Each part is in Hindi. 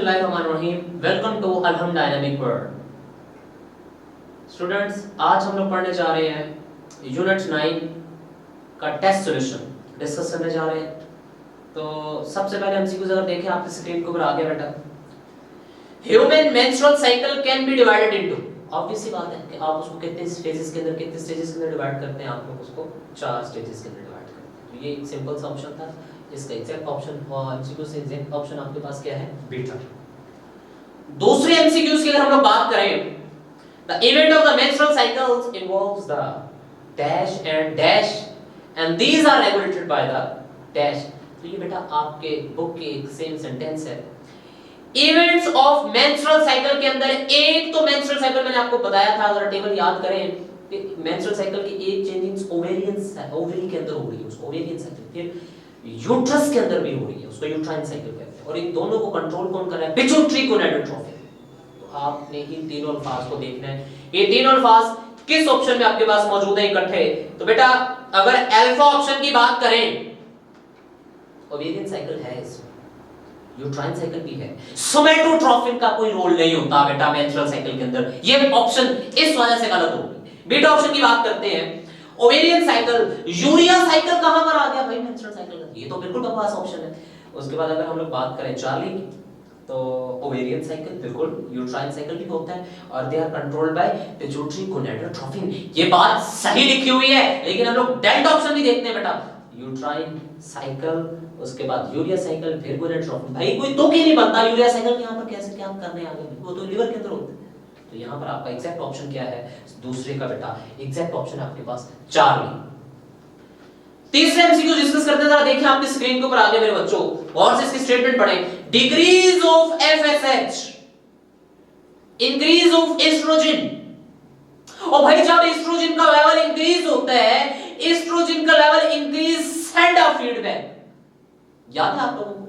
बिस्मिल्लाहिर्रहमानिर्रहीम। वेलकम टू अलहम डायनामिक वर्ल्ड। स्टूडेंट्स, आज हम लोग पढ़ने जा रहे हैं यूनिट 9 का टेस्ट सॉल्यूशन डिस्कस करने जा रहे हैं। तो सबसे पहले एमसीक्यूज अगर देखें आपकी स्क्रीन के ऊपर आ गया बेटा। Human menstrual cycle can be divided into, obvious सी बात है कि आप उसको कितने फेजेस के अंदर, कितने स्टेजेस के अंदर डिवाइड करते हैं। आप लोग उसको 4 स्टेजेस के अंदर डिवाइड करते हैं। तो ये एक सिंपल सा ऑप्शन था। इसका एग्जैक्ट ऑप्शन और एमसीक्यू से एग्जैक्ट ऑप्शन आपके पास क्या है? बीटा। दूसरे एमसीक्यूज की अगर हम लोग बात करें, the event of the menstrual cycles involves the dash and these are regulated by the dash. तो ये बेटा आपके बुक के एक सेम सेंटेंस है। इवेंट्स ऑफ मेंस्ट्रुअल साइकिल के अंदर एक तो मेंस्ट्रुअल साइकिल मैंने आपको बताया था, अगर टेबल याद करें कि मेंस्ट्रुअल साइकिल की एक चेंजिंग ओवेरी के अंदर हो रही है, उसको ओवेरियन साइकिल, फिर यूट्रस के अंदर भी हो रही है, उसको यूट्राइन साइकिल कहते हैं। और इन दोनों को कंट्रोल कौन कर रहा है? Pituitary gonadotrophin. तो आपने इन तीनों अल्फाज को देखना है। ये तीनों अल्फाज किस ऑप्शन में आपके पास मौजूद है इकट्ठे? तो बेटा अगर अल्फा ऑप्शन की बात करें, ओवेरियन साइकिल है इसमें, यूट्राइन साइकिल भी है, सोमेटोट्रोफिन का कोई रोल नहीं होता बेटा मेंस्ट्रुअल साइकिल के अंदर। ये ऑप्शन इस वजह से गलत होगी। बीटा ऑप्शन की बात करते हैं, ओवेरियन साइकिल, यूरिया साइकिल कहां पर आ गया भाई मेंस्ट्रुअल साइकिल का? ये तो बिल्कुल बकवास ऑप्शन है। उसके बाद अगर हम लोग बात करें चार्ली की, तो ओवेरियन साइकिल बिल्कुल यूट्राइन साइकिल भी होता है और they are controlled by pituitary gonadotrophin. ये बात सही लिखी हुई है, लेकिन हम लोग डेल्टा ऑप्शन भी देखते हैं बेटा। यूट्राइन साइकिल, उसके बाद यूरिया साइकिल, फिर गोनाडोट्रोफिन। भाई कोई तो ही नहीं बनता यूरिया साइकिल यहां पर कैसे क्या करने आ गए? वो तो लिवर के अंदर होता है। तो यहां पर आपका एग्जैक्ट ऑप्शन क्या है दूसरे का बेटा? एग्जैक्ट ऑप्शन आपके पास चार्ली। तीसरे एमसीक्यू डिस्कस करते हैं, जरा देखिए आपकी स्क्रीन के ऊपर आगे मेरे बच्चों, और से इसकी स्टेटमेंट पढ़ें। Decrease of FSH, increase of oestrogen. और भाई जब एस्ट्रोजन का लेवल इंक्रीज होता है, एस्ट्रोजन का level increase send a feedback. याद है आप लोगों को?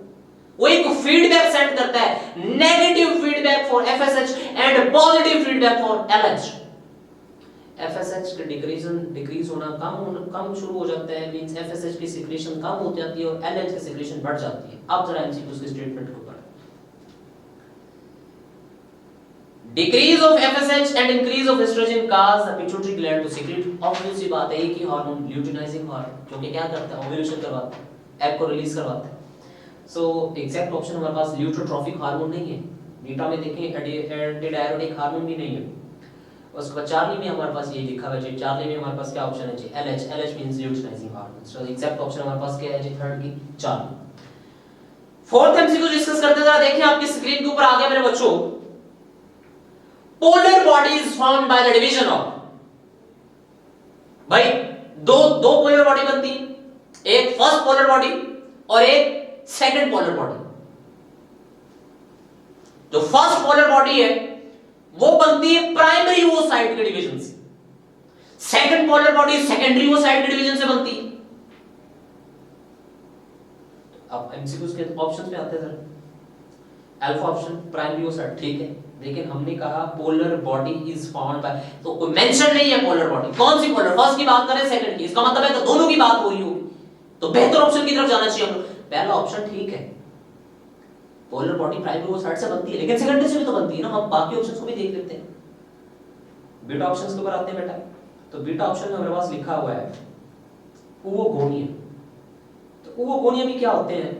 वो एक फीडबैक सेंड करता है, negative feedback for FSH and positive feedback for LH. FSH का डिक्रीज होना, कम शुरू हो जाता है, मींस एफएसएच की सिक्रीशन कम हो जाती है और एलएच की सिक्रीशन बढ़ जाती है। अब जरा एमसीक्यू की स्टेटमेंट को पढ़ें। Decrease of FSH and increase of estrogen cause the pituitary gland to secrete, obvious सी बात है, एक ही हार्मोन ल्यूटिनाइजिंग हार्मोन जो कि क्या करता है? ओव्यूलेशन करवाता है, एग को रिलीज करवाता है। सो एग्जैक्ट ऑप्शन हमारे पास ल्यूटोट्रोफिक हार्मोन नहीं है। बीटा में देखें एंटी डायरेटिक हार्मोन भी नहीं है। उसके बाद चार्ली में हमारे पास ये लिखा हुआ है जी, चार्ली में हमारे पास क्या ऑप्शन है जी? LH. LH means luteinizing hormone. So exact option हमारे पास क्या है जी? थर्ड की चार्ली। फोर्थ एमसीक्यू डिस्कस करते हैं, जरा देखिए आपकी स्क्रीन के ऊपर आ गया मेरे बच्चों। Polar body is formed by the division of, भाई दो पोलर बॉडी बनती है, एक फर्स्ट पोलर बॉडी और एक सेकंड पोलर बॉडी। जो फर्स्ट पोलर बॉडी है वो बनती है प्राइमरी ओसाइट के डिवीजन से, second polar body secondary oocyte के डिवीजन से बनती है। अब एमसीक्यूज के ऑप्शंस पे आते हैं जरा। अल्फा ऑप्शन प्राइमरी ओसाइट, ठीक है, लेकिन हमने कहा polar body is formed by, तो कोई मेंशन नहीं है पोलर बॉडी। कौन सी पोलर? फर्स्ट की बात करें, सेकंड की, इसका मतलब है कि दोनों की बात हो रही होगी। तो बेहतर ऑप्शन की तरफ जाना चाहिए हम लोग। पहला ऑप्शन ठीक है, पोलर बॉडी प्राइमरी ओसाइट से बनती है, लेकिन सेकेंडरी से भी तो बनती है ना। हम बाकी ऑप्शंस को भी देख लेते हैं। बीटा ऑप्शंस के ऊपर आते हैं बेटा। तो बीटा ऑप्शन में हमारे पास लिखा हुआ है ओवोगोनिया। तो ओवोगोनिया भी क्या होते हैं?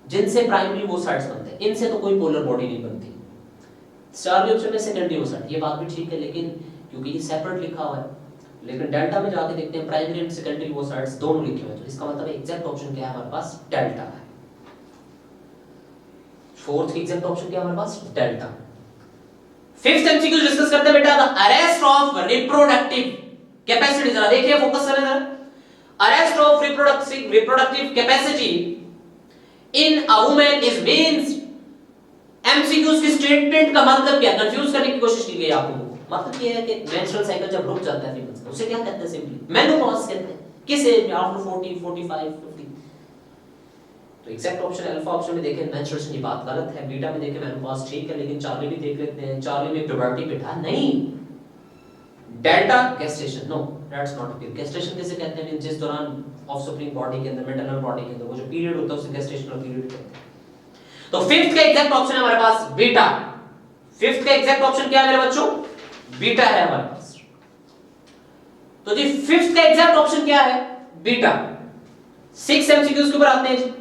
जिनसे प्राइमरी ओसाइट्स बनते हैं, इनसे तो कोई पोलर बॉडी नहीं बनती। चार्ली ऑप्शन में सेकेंडरी ओसाइट, ये बात भी ठीक है, लेकिन क्योंकि ये सेपरेट लिखा हुआ है, लेकिन डेल्टा में जाके देखते हैं प्राइमरी एंड सेकेंडरी ओसाइट्स दोनों लिखे हुए हैं। तो इसका मतलब एग्जैक्ट ऑप्शन क्या है हमारे पास? डेल्टा है। फोर्थ एग्जैक्ट ऑप्शन क्या है हमारे पास? डेल्टा। फिफ्थ एमसीक्यू डिस्कस करते हैं बेटा, the arrest of reproductive capacity. जरा देखिए, फोकस करें जरा। Arrest of reproductive capacity in a woman is means, MCQs की स्टेटमेंट का मतलब क्या? कंफ्यूज करने की कोशिश की गई आप लोगों को। मतलब ये है कि मेंस्ट्रुअल साइकिल जब रुक जाता है फीमेल्स का, उसे क्या कहते हैं? सिंपली मेनोपॉज कहते हैं। किस एज में? आफ्टर 40, 45, 50। तो एग्जैक्ट ऑप्शन अल्फा ऑप्शन में देखें मेंस्ट्रुएशन, ये बात गलत है। बीटा में देखें मेनोपॉज, ठीक है, लेकिन चार्ली भी देख लेते हैं। चार्ली में प्यूबर्टी बेटा नहीं। Delta gestation, no that's not a period. Gestation किसे कहते हैं? जिस दौरान ऑफस्प्रिंग बॉडी के अंदर, मैटरनल बॉडी के अंदर वो जो पीरियड होता है उसे गेस्टेशनल पीरियड कहते हैं। तो फिफ्थ का एग्जैक्ट ऑप्शन है हमारे पास बीटा। फिफ्थ का एग्जैक्ट ऑप्शन क्या है मेरे बच्चों? बीटा है हमारे पास। तो जी फिफ्थ का एग्जैक्ट ऑप्शन क्या है? बीटा। 6 एमसीक्यूज के ऊपर आते हैं जी।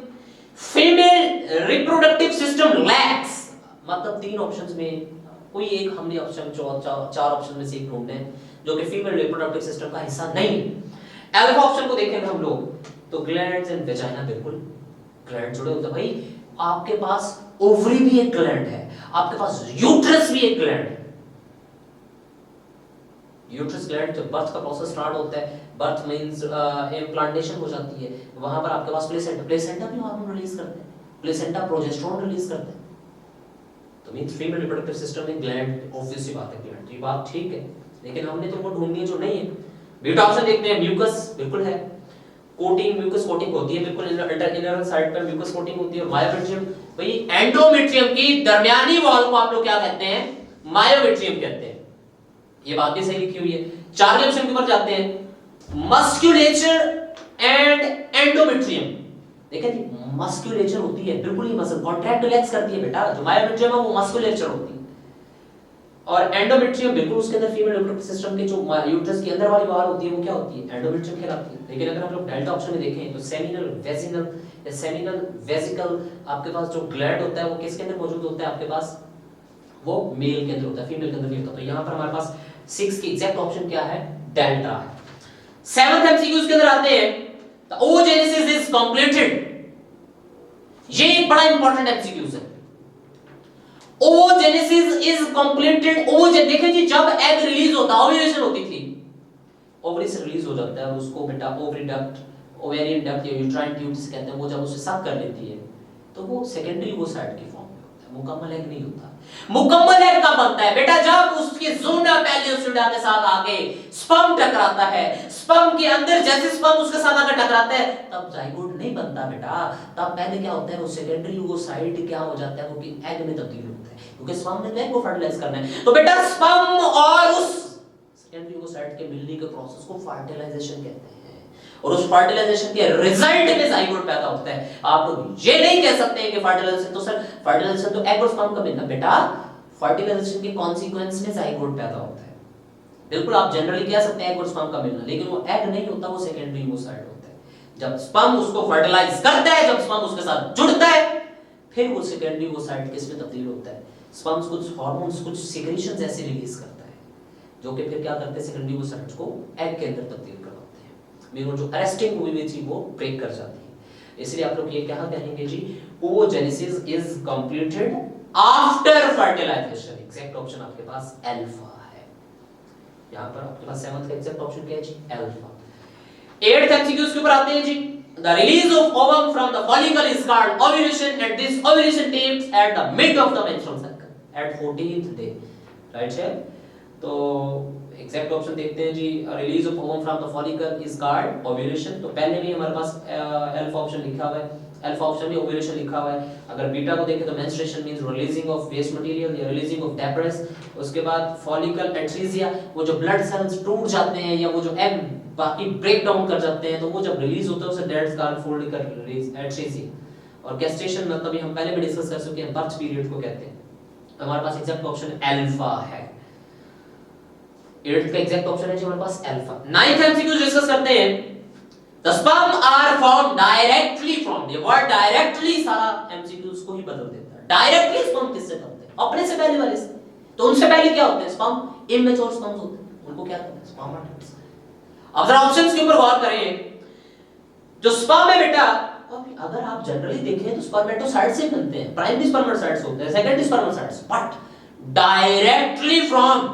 फीमेल रिप्रोडक्टिव सिस्टम लैक्स, मतलब 3 ऑप्शंस में कोई एक हमने ऑप्शन, 4 ऑप्शन में से एक ढूंढने हैं जो कि फीमेल रिप्रोडक्टिव सिस्टम का हिस्सा नहीं है। अल्फा ऑप्शन को देखेंगे हम लोग तो ग्लैंड्स एंड वेजाइना, बिल्कुल ग्लैंड जुड़े होते हैं भाई। आपके पास ओवरी भी एक ग्लैंड है, आपके पास यूट्रस भी एक ग्लैंड है। यूट्रस ग्लैंड जब बर्थ का प्रोसेस स्टार्ट होता है, बर्थ मींस इम्प्लांटेशन हो जाती है, वहां पर आपके पास प्लेसेंटा, प्लेसेंटा भी हार्मोन रिलीज करते हैं, प्लेसेंटा प्रोजेस्टेरोन रिलीज करते हैं। तो मींस फीमेल रिप्रोडक्टिव सिस्टम में ग्लैंड, ऑब्वियस सी बात है ग्लैंड, ये बात ठीक है, लेकिन हमने तो वो ढूंढनी है जो नहीं है। बीटा ऑप्शन देखते हैं, म्यूकस बिल्कुल है, कोटिंग, म्यूकस कोटिंग होती है बिल्कुल, इनर साइड पर म्यूकस कोटिंग होती है। मायोमेट्रियम, भाई एंडोमेट्रियम की दरमियानी वॉल को आप लोग क्या कहते हैं? मायोमेट्रियम कहते हैं। ये बात भी सही लिखी हुई है। 4वें ऑप्शन के ऊपर जाते हैं, मस्कुलेचर एंड एंडोमेट्रियम। देखिए जी, मस्कुलेचर होती है बिल्कुल ही मसल कॉन्ट्रैक्ट रिलैक्स करती है बेटा, जो मायोमेट्रियम है वो मस्कुलेचर होती है, और एंडोमेट्रियम बिल्कुल उसके अंदर फीमेल रिप्रोडक्टिव सिस्टम के जो यूट्रस की अंदर वाली वॉल होती है वो क्या होती है? एंडोमेट्रियम कहलाती है। लेकिन अगर हम लोग डेल्टा ऑप्शन में देखें तो सेमिनल वेजिनल या सेमिनल वेसिकल आपके पास जो ग्लैंड होता है वो किसके अंदर मौजूद होता है? आपके पास वो मेल के अंदर होता है, फीमेल के अंदर नहीं होता। तो यहां पर हमारे पास 6 की एग्जैक्ट ऑप्शन क्या है? डेल्टा है। 7th एमसीक्यूज के अंदर आते हैं, द oogenesis इज कंप्लीटेड। ये एक बड़ा इंपॉर्टेंट एमसीक्यूज है। oogenesis is completed. देखिए जी, जब एग रिलीज होता है, ओव्यूलेशन होती थी, ओवरी से रिलीज हो जाता है, उसको बेटा ओवरी डक्ट, ओवेरियन डक्ट या यूट्राइन ट्यूब जिसे कहते हैं, वो जब उसे सक कर लेती है तो वो सेकेंडरी ओसाइट की फॉर्म में होता है, मुकम्मल एग नहीं होता। मुकम्मल एग कब बनता है बेटा? जब उसके ज़ोना पेलियोसिडा के साथ आके स्पर्म टकराता है, स्पर्म के अंदर जैसे स्पर्म उसके साथ आकर टकराता है तब जाइगोट नहीं बनता बेटा। तब पहले क्या होता है? वो सेकेंडरी ओसाइट क्या हो जाता है? वो कि एग में तब्दील होता है, क्योंकि स्पर्म ने एग को फर्टिलाइज करना है। तो बेटा स्पर्म और उस सेकेंडरी ओसाइट के मिलने के प्रोसेस को फर्टिलाइजेशन कहते हैं, और उस फर्टिलाइजेशन के रिजल्ट में जाइगोट पैदा होता है। आप लोग ये नहीं कह सकते हैं कि फर्टिलाइजेशन तो सर, फर्टिलाइजेशन तो एग और स्पर्म का मिलना, बेटा फर्टिलाइजेशन के कॉन्सिक्वेंस में जाइगोट पैदा होता है। बिल्कुल आप जनरली कह सकते हैं एग और स्पर्म का मिलना, लेकिन वो एग नहीं होता, वो सेकेंडरी ओसाइट होता है। जब स्पर्म उसको फर्टिलाइज करता है, जब स्पर्म उसके साथ जुड़ता है, फिर वो सेकेंडरी ओसाइट किस में तब्दील होता है? स्पर्म कुछ हार्मोन्स, कुछ सिक्रीशंस ऐसे रिलीज करता है जो कि फिर क्या करते हैं? सेकेंडरी ओसाइट को एग के अंदर तब्दील करवाते हैं। मेरे जो अरेस्टिंग हुई हुई थी वो ब्रेक कर जाती है। इसलिए आप लोग ये क्या कहेंगे जी? oogenesis is completed after fertilisation. Exact option आपके पास अल्फा है। यहां पर आपके पास 7th का एग्जैक्ट ऑप्शन क्या है जी? अल्फा। 8th एमसीक्यूज के ऊपर आते हैं जी। The release of ovum from the follicle is called ovulation, and this ovulation takes at the mid of the menstrual cycle at 14th day. Right है? तो एग्जैक्ट ऑप्शन देखते हैं जी। Release of ovum from the follicle is called ovulation. तो पहले में हमारे पास अल्फा ऑप्शन लिखा हुआ है, अल्फा ऑप्शन में ओव्यूलेशन लिखा हुआ है। अगर बीटा को देखें तो menstruation means releasing of waste material या रिलीजिंग ऑफ डेब्रिस। उसके बाद फॉलिकल एट्रीजिया, वो जो ब्लड सेल्स टूट जाते हैं या वो जो एग बाकी ब्रेक डाउन कर जाते हैं, तो वो जब रिलीज होता है उसे डेड स्कार फॉलिकल रिलीज एट्रीजिया। और गेस्टेशन मतलब हम पहले भी डिस्कस कर चुके हैं, बर्थ पीरियड को कहते हैं। तो हमारे पास एग्जैक्ट ऑप्शन अल्फा है। 8th का एग्जैक्ट ऑप्शन है जी हमारे पास अल्फा। 9th एमसीक्यू डिस्कस करते हैं। The sperm are formed directly from, ये वर्ड डायरेक्टली सारा एमसीक्यूज को ही बदल देता है। डायरेक्टली स्पर्म किससे बनते हैं? अपने से पहले वाले से। तो उनसे पहले क्या होते हैं? स्पर्म इमेच्योर स्पर्म्स होते हैं, उनको क्या कहते हैं? स्पर्मेटिड्स। अब जरा ऑप्शंस के ऊपर गौर करें। जो स्पर्म है बेटा, अगर आप जनरली देखें तो स्पर्मेटोसाइट से बनते हैं, प्राइमरी स्पर्मेटोसाइट्स होते हैं, secondary spermatocytes, but directly from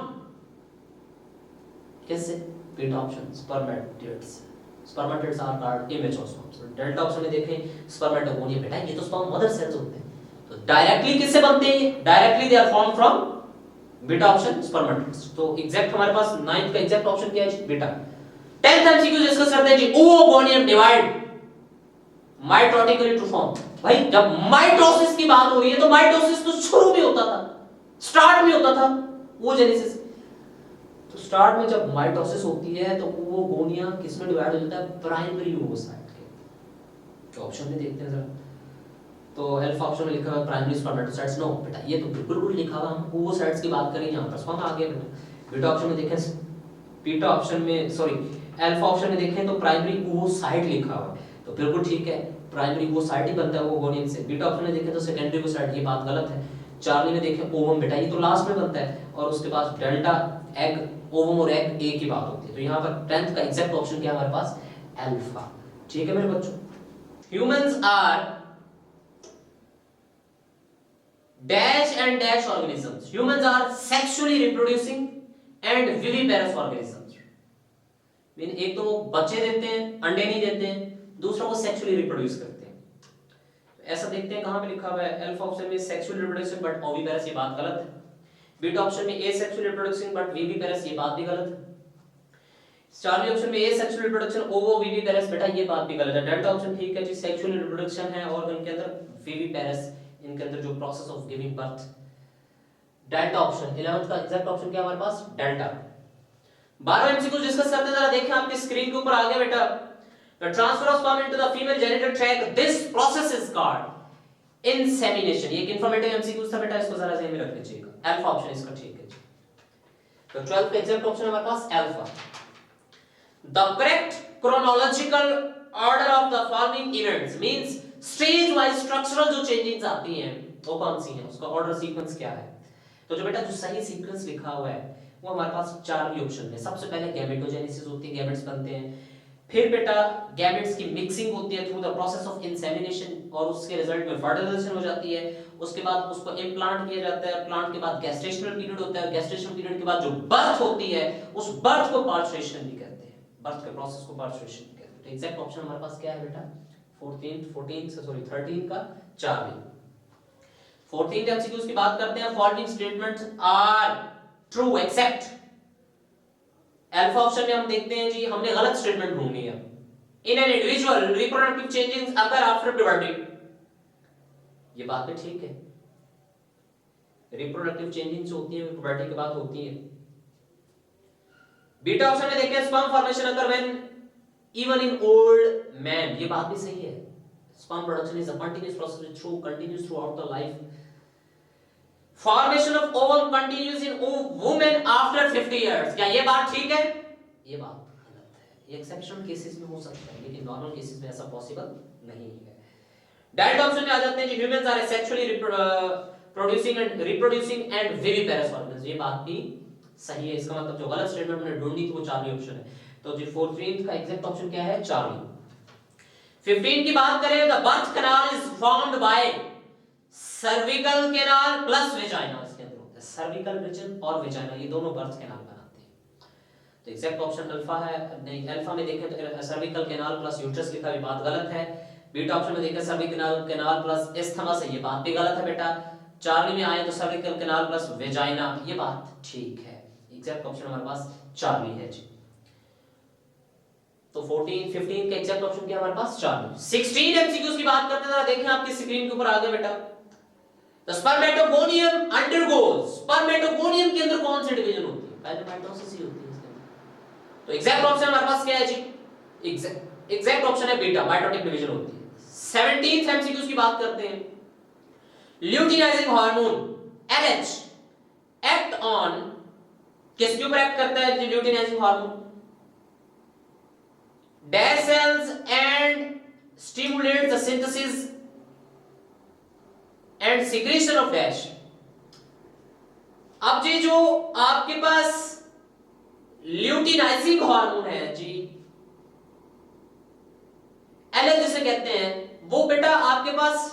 किससे? Beta option, spermatids. Spermatids are called immature sperms. Delta option में देखें स्पर्मेटोगोनिया, बेटा ये तो स्पर्म मदर सेल्स होते हैं। तो डायरेक्टली किससे बनते हैं? Directly they are form from beta option, spermatids. तो एग्जैक्ट हमारे पास 9th का एग्जैक्ट ऑप्शन क्या है? बीटा। 10th एमसीक्यू डिस्कस करते हैं जी। ओवोगोनियम डिवाइड माइटोटिकली टू फॉर्म। भाई जब माइटोसिस की बात हो रही है तो माइटोसिस तो शुरू में होता था, स्टार्ट में होता था oogenesis। तो स्टार्ट में जब माइटोसिस होती है तो ओवोगोनिया किसमें डिवाइड हो जाता है? प्राइमरी ओवोसाइट के। तो ऑप्शन में देखते हैं जरा। तो अल्फा ऑप्शन में लिखा हुआ है प्राइमरी स्पर्मेटोसाइट्स। नो बेटा, ये तो बिल्कुल उल्टा लिखा हुआ, हम ओवोसाइट्स की बात करें यहाँ पर, स्पर्म आ गया बेटा। बीटा ऑप्शन में देखें, बीटा ऑप्शन में सॉरी अल्फा ऑप्शन में देखें तो प्राइमरी ओवोसाइट लिखा हुआ है, तो बिल्कुल ठीक है, प्राइमरी ओवोसाइट ही बनता है ओवोगोनियम से। बीटा ऑप्शन में देखें तो सेकेंडरी ओवोसाइट, ये बात गलत है। चार्ली में देखें ओवम बेटा, ये तो लास्ट में बनता है, और उसके पास डेल्टा एग, ओवम और एग एक ही बात होती है। तो यहाँ पर 10th का एग्जैक्ट ऑप्शन क्या है हमारे पास, अल्फा। ठीक है मेरे बच्चों, humans are dash and dash organisms. Humans are sexually reproducing and viviparous organisms. Mean एक तो वो बच्चे देते हैं, अंडे नहीं देते हैं, दूसरा वो सेक्सुअली रिप्रोड्यूस करते हैं। ऐसा देखते हैं कहां पे लिखा हुआ है, अल्फा ऑप्शन में सेक्सुअल रिप्रोडक्शन बट ओविपेरस, ये बात गलत है। बीटा ऑप्शन में एसेक्सुअल रिप्रोडक्शन बट विविपेरस, ये बात भी गलत है। चार्ली ऑप्शन में एसेक्सुअल रिप्रोडक्शन ओवो विविपेरस, बेटा ये बात भी गलत है। डेल्टा ऑप्शन ठीक है जी, सेक्सुअल रिप्रोडक्शन है ऑर्गन के अंदर, विविपेरस इनके अंदर जो process of giving birth. Delta option 11th का एग्जैक्ट ऑप्शन क्या हमारे पास, डेल्टा। 12 एमसीक्यू डिस्कस करते हैं, जरा देखें आपकी स्क्रीन के ऊपर आ गया बेटा। The transfer of sperm into the female genital tract, this process is called insemination। ये एक इंफॉर्मेटिव एमसीक्यू था बेटा, इसको जरा ध्यान में रख लीजिएगा। अल्फा ऑप्शन इसका ठीक है। तो 12th का एग्जैक्ट ऑप्शन हमारे पास alpha. The correct chronological order of the following events means stage wise structural जो चेंजेस आती हैं वो कौन सी हैं, उसका ऑर्डर सीक्वेंस क्या है। तो जो बेटा जो सही सीक्वेंस लिखा हुआ है वो हमारे पास 4 ऑप्शन है। सबसे पहले गैमेटोजेनेसिस होती है, गैमेट्स बनते हैं, फिर बेटा गैमेट्स की मिक्सिंग होती है through the process of insemination और उसके रिजल्ट में फर्टिलाइजेशन हो जाती है। उसके बाद उसको इम्प्लांट किया जाता है, प्लांट के बाद गैस्टेशनल पीरियड होता है, गैस्टेशनल पीरियड के बाद जो बर्थ होती है उस बर्थ को पार्चुरेशन भी कहते हैं, बर्थ के प्रोसेस को पार्चुरेशन भी कहते हैं। तो एग्जैक्ट ऑप्शन हमारे पास क्या है बेटा, 13 का चार्ली। 14th एमसीक्यूज की बात करते हैं, following statements are true except. Alpha option में हम देखते हैं जी, हमने गलत स्टेटमेंट ढूंढनी है। In an individual reproductive changes occur after puberty, ये बात भी ठीक है, रिप्रोडक्टिव चेंजेस होती है प्यूबर्टी के बाद होती है। बीटा ऑप्शन में देखते हैं sperm formation occur when even in old man, ये बात भी सही है। sperm production is a continuous process which continues throughout the life. Formation of ovum continues in women after 50 years, क्या ये बात ठीक है? ये बात गलत है, ये एक्सेप्शनल केसेस में हो सकता है लेकिन नॉर्मल केसेस में ऐसा पॉसिबल नहीं है। डायरेक्ट ऑप्शन में आ जाते हैं जी, humans are sexually producing and reproducing and viviparous organs, ये बात भी सही है। इसका मतलब जो गलत स्टेटमेंट हमने ढूंढी थी वो चार्ली ऑप्शन है। तो जी 14th का एग्जैक्ट ऑप्शन क्या है, चार्ली। 15 की बात करें, the birth canal is formed by cervical canal plus vagina, इसके अंदर होता है सर्विकल रीजन और वेजाइना, ये दोनों बर्थ कैनाल बनाते हैं। तो एग्जैक्ट ऑप्शन अल्फा है। नहीं, अल्फा में देखें तो सर्विकल कैनाल प्लस यूट्रस लिखा, ये बात गलत है। बीटा ऑप्शन में देखें सर्विकल कैनाल प्लस एस्थमस है, ये बात भी गलत है बेटा। चार्ली में आए तो सर्विकल कैनाल प्लस वेजाइना, ये बात ठीक है। एग्जैक्ट ऑप्शन हमारे पास चार्ली है जी। तो 15 का एग्जैक्ट ऑप्शन क्या हमारे पास, चार्ली। 16 एमसीक्यूज की बात करते हैं, जरा देखें आपकी स्क्रीन के ऊपर आ गया बेटा। द स्पर्मेटोगोनियम अंडरगोज, स्पर्मेटोगोनियम के अंदर कौन सी डिवीजन होती है, पहले माइटोसिस ही होती है इसके अंदर। तो एग्जैक्ट ऑप्शन हमारे पास क्या है जी, एग्जैक्ट ऑप्शन है बीटा, माइटोटिक डिवीजन होती है। 17th एमसीक्यूज की बात करते हैं, luteinizing hormone LH act on, किसके ऊपर एक्ट करता है luteinizing hormone, dash cells and stimulates the synthesis and secretion of dash। अब जी जो आपके पास ल्यूटिनाइजिंग हार्मोन है जी, LH जिसे कहते हैं, वो बेटा आपके पास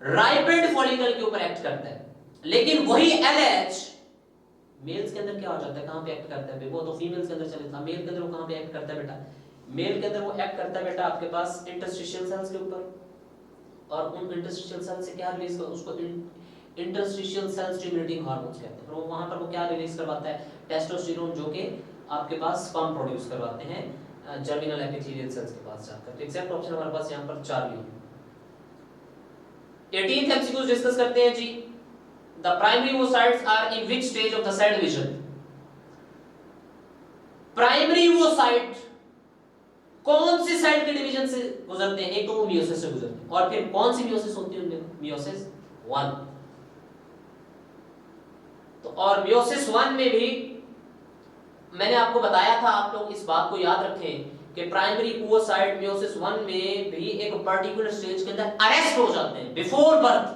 राइपेंड फॉलिकल के ऊपर एक्ट करता है, लेकिन वही LH मेल्स के अंदर क्या हो जाता है, कहां पे एक्ट करता है, वो तो फीमेल्स के अंदर चले था, मेल के अंदर वो कहां पे एक्ट करता है बेटा, मेल के अंदर वो एक्ट करता है बेटा आपके पास इंटरस्टिशियल सेल्स के ऊपर, और उन इंटरस्टिशियल सेल से क्या रिलीज कर, उसको इंटरस्टिशियल सेल स्टिमुलेटिंग हार्मोन्स कहते हैं। और वहां पर वो क्या रिलीज करवाता है, टेस्टोस्टेरोन, जो कि आपके पास स्पर्म प्रोड्यूस करवाते हैं जर्मिनल एपिथेलियल सेल्स के पास जाकर। तो एग्जैक्ट ऑप्शन हमारे पास यहां पर चार्ली। 18th एमसीक्यूज डिस्कस करते हैं जी, the primary oocytes are in which stage of the cell division. Primary oocyte कौन सी साइड के डिवीजन से गुजरते हैं? एक तो वो मियोसिस से गुजरते हैं, और फिर कौन सी मियोसिस होती है उनमें? मियोसिस 1। तो और मियोसिस 1 में भी मैंने आपको बताया था, आप लोग इस बात को याद रखें कि प्राइमरी oocyte मियोसिस 1 में भी एक पर्टिकुलर स्टेज के अंदर अरेस्ट हो जाते हैं बिफोर बर्थ।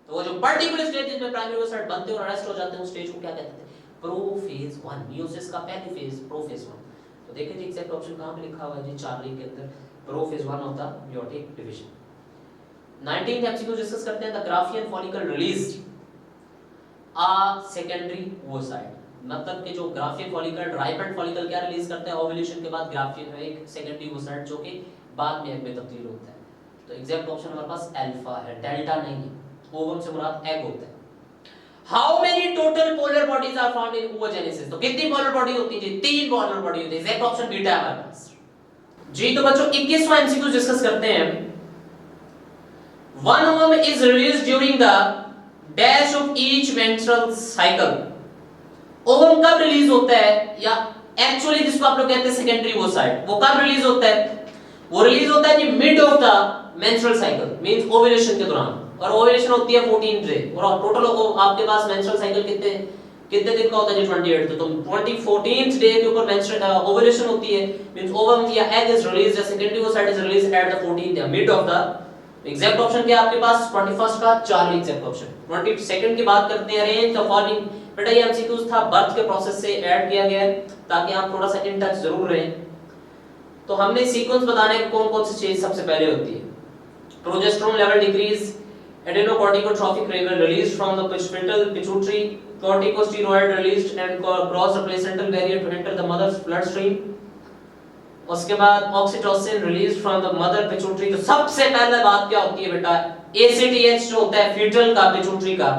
तो वो जो पर्टिकुलर स्टेज जिसमें प्राइमरी oocyte बनते हैं और अरेस्ट हो जाते हैं उस स्टेज को क्या कहते हैं? प्रोफेज 1। मियोसिस का पहली फेज प्रोफेज 1। तो देखिए जी एग्जैक्ट ऑप्शन कहां पे लिखा हुआ है जी? चार्ली के अंदर prophase 1 of the meiotic division. 19th MCQ discuss करते हैं। The Graafian follicle released a secondary oocyte, मतलब कि जो ग्राफियन फॉलिकल राइपेंट फॉलिकल क्या रिलीज करता है ओव्यूलेशन के बाद? ग्राफियन है एक सेकेंडरी oocyte जो कि बाद में एग में तब्दील होता है। तो एग्जैक्ट ऑप्शन हमारे पास अल्फा है, डेल्टा नहीं है। ओवम से मुराद एग होता है। How many total polar bodies are found in oogenesis? तो कितनी पोलर बॉडी होती है जी? 3 पोलर बॉडी होती है। एग्जैक्ट ऑप्शन बीटा है हमारे पास जी। तो बच्चों 21वां एमसीक्यू डिस्कस करते हैं। One ovum is released during the dash of each menstrual cycle। Ovum कब रिलीज होता है, या एक्चुअली जिसको आप लोग कहते हैं सेकेंडरी oocyte, वो कब रिलीज होता है? वो रिलीज होता है कि mid of the menstrual cycle, means ovulation के दौरान। और ओव्यूलेशन होती है 14 डे, और टोटल आपके पास मेंस्ट्रुअल साइकिल कितने कितने दिन का होता है जी? 28। तो 14th डे के ऊपर मेंस्ट्रुअल ओव्यूलेशन होती है, मींस ओवम या एग इज रिलीज्ड या secondary oocyte is released at the 14th या mid of the. Exact option क्या है आपके पास? 21st का चार्ली एग्जैक्ट ऑप्शन। 22nd की बात करते हैं। Arrange the following. बेटा ये एमसीक्यूज था बर्थ के प्रोसेस से ऐड किया गया है ताकि आप थोड़ा सा इन टच जरूर रहें। तो हमने सीक्वेंस बताने के कौन-कौन सी चीज सबसे पहले होती है? Progesterone level decrease, adenocorticotropic level released from the fetal pituitary, corticosteroid released and cross the placental barrier to enter the mother's bloodstream। उसके बाद oxytocin release from the mother pituitary. तो सबसे पहले बात क्या होती है बेटा? ACTH जो होता है फीटल का पिट्यूटरी का,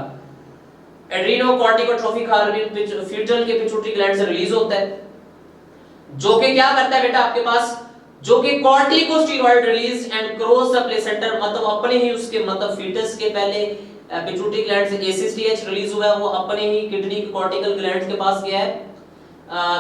एड्रीनोकॉर्टिकोट्रोफिक हार्मोन फीटल के पिट्यूटरी ग्लैंड से रिलीज होता है, जो कि क्या करता है बेटा आपके पास? जो कि corticosteroid release and cross the placenta, मतलब अपने ही उसके मतलब फीटस के पहले पिट्यूटरी ग्लैंड से ACTH रिलीज हुआ है, वो अपने ही किडनी के कॉर्टिकल ग्लैंड के पास गया है।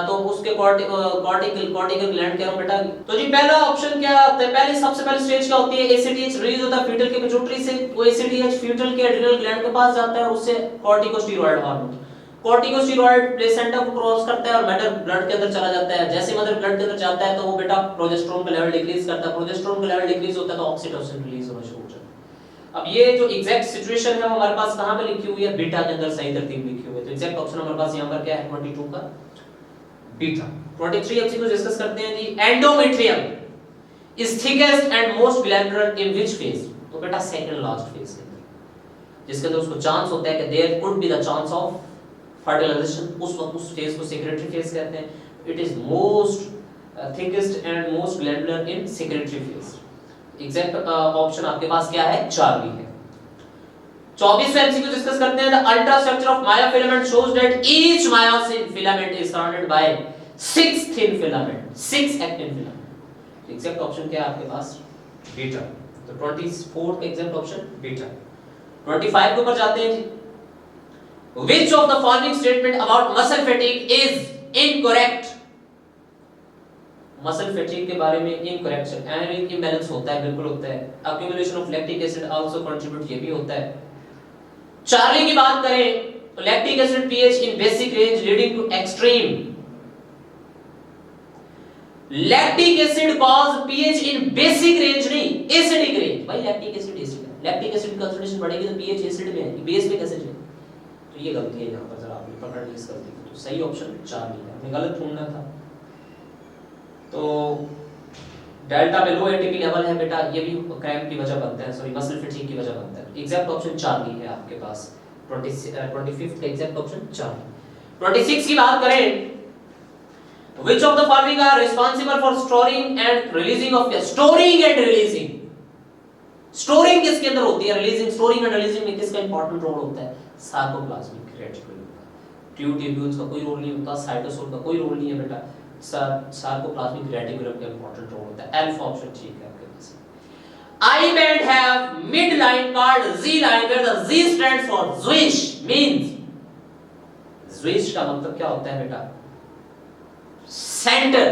तो उसके कॉर्टिकल ग्लैंड कह रहा हूं बेटा। तो जी पहला ऑप्शन क्या होता है? पहले सबसे पहले स्टेज क्या होती है? ACTH रिलीज होता है फीटल के पिट्यूटरी से, वो ACTH फीटल के एड्रिनल ग्लैंड के पास जाता है और उससे कॉर्टिकोस्टेरॉइड हार्मोन, कॉर्टिकोस्टेरॉइड प्लेसेंटा को क्रॉस करता है और मदर ब्लड के अंदर चला जाता है। जैसे मदर ब्लड के अंदर जाता है तो वो बेटा प्रोजेस्टेरोन का लेवल डिक्रीज करता है, प्रोजेस्टेरोन का लेवल डिक्रीज होता है तो ऑक्सीटोसिन रिलीज होना शुरू हो जाता है। अब ये जो एग्जैक्ट सिचुएशन है वो हमारे पास कहां पे लिखी हुई है? बीटा के अंदर सही तरतीब लिखी हुई है। तो एग्जैक्ट ऑप्शन हमारे पास यहां पर क्या है? 22 का बीटा। 23 एमसीक्यू डिस्कस करते हैं जी। Endometrium is thickest and most glandular in which phase? तो बेटा सेकंड लास्ट फेज के अंदर, जिसके अंदर उसको चांस होता है कि there could be the chance of fertilisation. उस वक्त उस फेज को सेक्रेटरी फेज कहते हैं। It is most thickest and most glandular in secretory phase. Exact option आपके पास क्या है? चार्ली है। 24वां एमसीक्यू डिस्कस करते हैं। The ultra structure of myofilament shows that each myosin filament is surrounded by 6 thin filament, 6 actin filament. Exact option क्या है आपके पास? बीटा। तो 24 का एग्जैक्ट ऑप्शन बीटा। 25 के ऊपर जाते हैं जी। Which of the following statement about muscle fatigue is incorrect? Muscle fatigue के बारे में इनकरेक्ट है। एनामिक इंबैलेंस होता है, बिल्कुल होता है। Accumulation of lactic acid also contribute, ये भी होता है। चार्ली की बात करें तो lactic acid pH in basic range leading to extreme. Lactic acid cause pH in basic range नहीं एसिडिक रेंज। भाई लैक्टिक एसिड एसिड है, लैक्टिक एसिड कंसंट्रेशन बढ़ेगी तो पीएच एसिड में है, बेस में कैसे जाए? तो ये गलती है यहां पर, जरा आपने पकड़ ली इस गलती को। तो सही ऑप्शन चार्ली है, हमें गलत ढूंढना था। तो डेल्टा पे लो एटीपी लेवल है बेटा, ये भी क्रैम्प की वजह बनता है, सॉरी मसल फैटिग की वजह बनता है। एग्जैक्ट ऑप्शन चार्ली है आपके पास। 25th का एग्जैक्ट ऑप्शन चार्ली। 26 की बात करें, which of the following are responsible for storing and releasing of storing and releasing? Storing किसके अंदर होती है? रिलीजिंग। स्टोरिंग एंड रिलीजिंग में किसका इंपॉर्टेंट रोल होता है? सार्कोप्लाज्मिक रेटिकुलम का। ट्यूब्यूल्स का कोई रोल नहीं होता, साइटोसोल का कोई रोल नहीं है बेटा, सार्कोप्लाज्मिक रेटिकुलम का इंपॉर्टेंट रोल होता है। अल्फा ऑप्शन ठीक है आपके पास। I band have midline called Z line where the Z stands for Zwish means Zwish का मतलब क्या होता है बेटा? Centre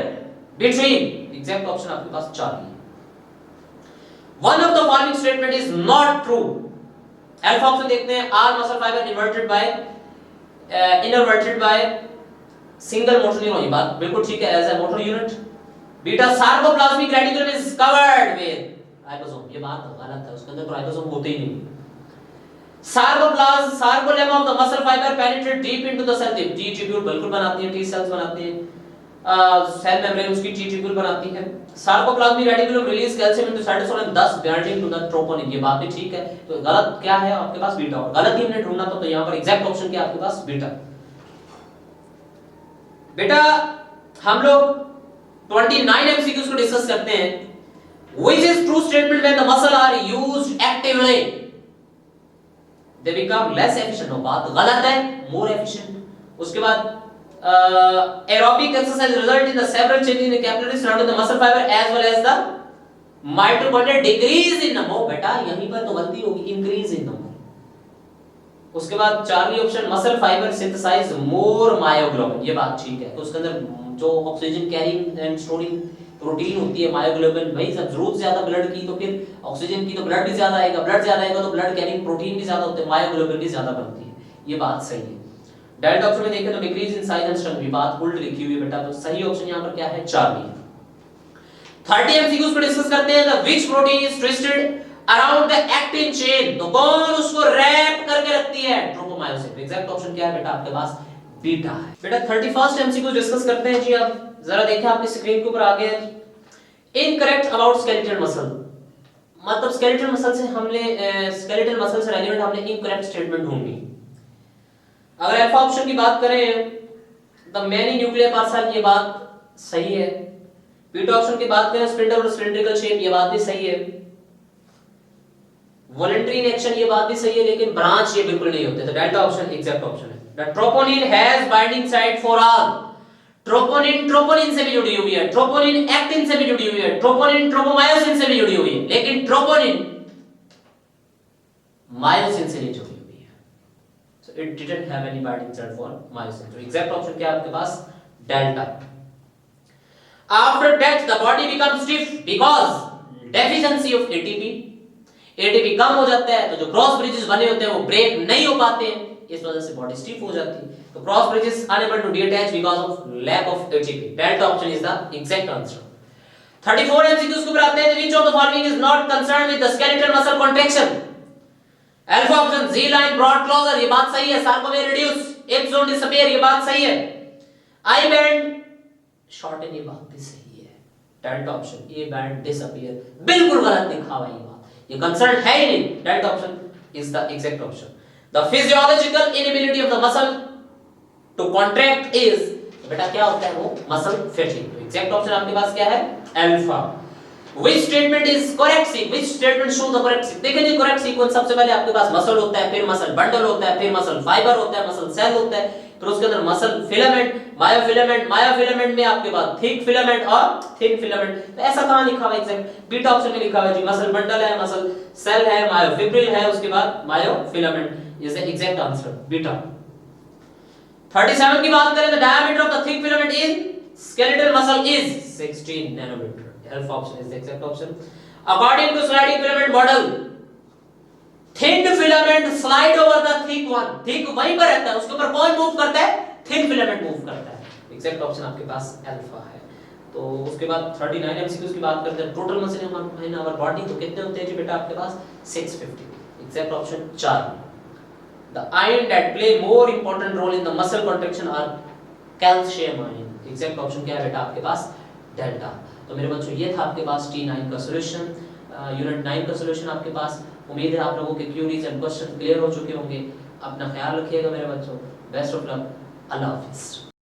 between. एग्जैक्ट ऑप्शन आपके पास Charlie. One of the following statement is not true. Alpha option देखते हैं, are muscle fibre innervated by innervated by single motor neuron, ये बात बिल्कुल ठीक है, as a motor unit. Beta sarcoplasmic reticulum is covered with ribosome, ये बात गलत है, उसके अंदर तो राइबोसोम होते ही नहीं। Sarcolemma of the muscle fibre penetrate deep into the cell, T tubule बिल्कुल बनाती है, टी सेल्स बनाती है, सेल मेम्ब्रेन उसकी टी ट्यूब्यूल बनाती है। Sarcoplasmic reticulum release calcium into cytosol and thus binding to the troponin, ये बात भी ठीक है। तो गलत क्या है आपके पास? बीटा। और गलत ही हमने ढूंढना था, तो यहां पर एग्जैक्ट ऑप्शन क्या है आपके पास? बीटा। बेटा हम लोग 29 एमसीक्यूज को डिस्कस करते हैं। Which is true statement when the muscle are used actively? They become less efficient. No, बात गलत है, more efficient. उसके बाद aerobic exercise result in the several changes in the capillaries surrounding the muscle fiber as well as the mitochondrial decrease in number. बेटा यहीं पर तो गलती होगी, increase in number. उसके बाद Charlie option muscle fibre synthesise more myoglobin, ये बात ठीक है। तो उसके अंदर जो oxygen carrying and storing protein होती है मायोग्लोबिन, भाई जब जरूरत ज्यादा ब्लड की तो फिर ऑक्सीजन की तो ब्लड भी ज्यादा आएगा, ब्लड ज्यादा आएगा तो ब्लड कैरिंग प्रोटीन भी ज्यादा होते हैं, मायोग्लोबिन भी ज्यादा बनती है, ये बात सही है। डेल्टा ऑप्शन में देखें तो decrease in size and strength, ये बात उल्ट लिखी हुई है बेटा, तो सही ऑप्शन यहां पर क्या है? चार्ली। 30 एमसीक्यूज को डिस्कस करते हैं। The which protein is twisted around the actin chain, तो कौन उसको रैप करके रखती है? ट्रोपोमायोसिन। एग्जैक्ट ऑप्शन क्या है बेटा आपके पास? बीटा है। बेटा 31st एमसीक्यू डिस्कस करते हैं जी। अब जरा देखिए आपकी स्क्रीन के ऊपर आ गया है, इनकरेक्ट अबाउट स्केलेटल मसल, मतलब स्केलेटल मसल से हमने स्केलेटल मसल से रेलेवेंट हमने इनकरेक्ट स्टेटमेंट ढूंढनी। अगर अल्फा ऑप्शन की बात करें द मैनी न्यूक्लियर पार्सल, ये बात सही है। बीटा ऑप्शन की बात करें स्पिंडल और सिलिंड्रिकल शेप, ये बात भी सही है। वॉलंटरी एक्शन, ये बात भी सही है, लेकिन ब्रांच ये बिल्कुल नहीं होते, तो डेल्टा ऑप्शन एग्जैक्ट ऑप्शन है। The troponin has binding site for all, troponin से भी जुड़ी हुई है, ट्रोपोनिन एक्टिन से भी जुड़ी हुई है, ट्रोपोनिन ट्रोपोमायोसिन से भी जुड़ी हुई है, लेकिन ट्रोपोनिन मायोसिन से नहीं जुड़ी हुई है, so it didn't have any binding site for myosin. तो एग्जैक्ट ऑप्शन क्या है आपके पास? Delta. After death the body becomes stiff because deficiency of ATP, ATP कम हो जाता है, तो जो क्रॉस ब्रिजेस बने होते हैं वो ब्रेक नहीं हो पाते हैं, इस वजह से बॉडी स्टिफ हो जाती है। तो cross bridges unable to detach because of lack of ATP. Delta option is the exact answer. 34 MCQs को बनाते हैं। Which of the following is not concerned with the skeletal muscle contraction? Alpha option G line broad closer, ये बात सही है। सार्कोमेर रिड्यूस, एप्सोन डिसअपीयर, ये बात सही है। आई बैंड शॉर्टन, ये बात भी सही है। Delta option A band disappear बिल्कुल गलत लिखा हुआ है, ये कंसर्न है ही नहीं। Delta option is the exact option. The physiological inability of the muscle to contract is, बेटा क्या होता है वो? Muscle fatigue. तो एग्जैक्ट ऑप्शन आपके पास क्या है? Alpha. Which statement is correct sequence? Which statement show the correct sequence? देखिए जी करेक्ट सीक्वेंस, सबसे पहले आपके पास मसल होता है, फिर मसल बंडल होता है, फिर मसल फाइबर होता है, मसल सेल होता है, फिर उसके अंदर मसल फिलामेंट, मायोफिलामेंट, मायोफिलामेंट में आपके पास थिक फिलामेंट और थिन फिलामेंट। तो ऐसा कहां लिखा हुआ है एग्जैक्ट? बीटा ऑप्शन में लिखा हुआ है जी, मसल बंडल है, मसल सेल है, मायोफिब्रिल है, उसके बाद myofilament, is the exact answer beta. 37 की बात करें तो diameter of the thick filament in skeletal muscle is 16 nanometer. Alpha option is the exact option. According to sliding filament model, thin filament slide over the thick one. thick वहीं पर रहता है, उसके ऊपर कौन मूव करता है? thin filament मूव करता है। एग्जैक्ट ऑप्शन आपके पास अल्फा है। तो उसके बाद 39 एमसीक्यूज की बात करते हैं। Total muscle in our body तो कितने होते हैं जी बेटा आपके पास? 650। Exact option 4। The ion that play more important role in the muscle contraction are calcium ion. Exact option क्या है बेटा आपके पास? डेल्टा। तो मेरे बच्चों ये था आपके पास T9 का सॉल्यूशन, यूनिट 9 का सॉल्यूशन आपके पास। उम्मीद है आप लोगों के क्यूरीज एंड क्वेश्चन क्लियर हो चुके होंगे। अपना ख्याल रखिएगा मेरे बच्चों। Best of luck. अल्लाह हाफिज़।